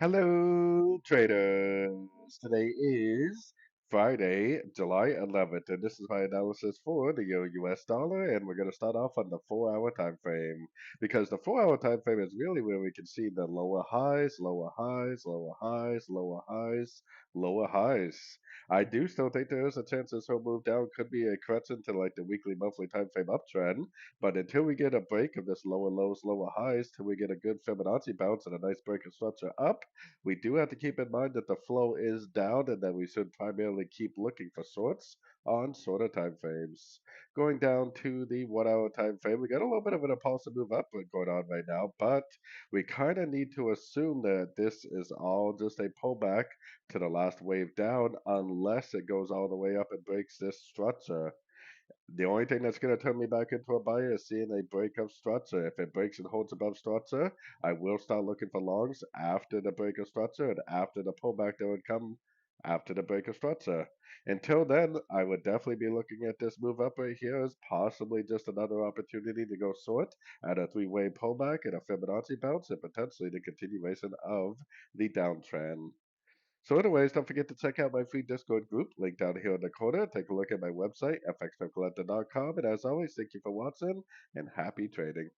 Hello, traders. Today is Friday, July 11th, and this is my analysis for the Euro US dollar. And we're going to start off on the 4 hour time frame because the 4 hour time frame is really where we can see the lower highs, lower highs, lower highs, lower highs, lower highs. I do still think there is a chance this whole move down could be a correction to like the weekly, monthly time frame uptrend. But until we get a break of this lower lows, lower highs, till we get a good Fibonacci bounce and a nice break of structure up, we do have to keep in mind that the flow is down and that we should primarily keep looking for shorts on shorter time frames. Going down to the 1 hour time frame, we got a little bit of an impulsive move upward going on right now, but we kind of need to assume that this is all just a pullback to the last wave down unless it goes all the way up and breaks this structure. The only thing that's going to turn me back into a buyer is seeing a break of structure. If it breaks and holds above structure, I will start looking for longs after the break of structure and after the pullback that would come after the break of structure. Until then, I would definitely be looking at this move up right here as possibly just another opportunity to go short at a three-way pullback and a Fibonacci bounce and potentially the continuation of the downtrend. So anyways, don't forget to check out my free Discord group, link down here in the corner. Take a look at my website, fxpipcollector.com. And as always, thank you for watching and happy trading.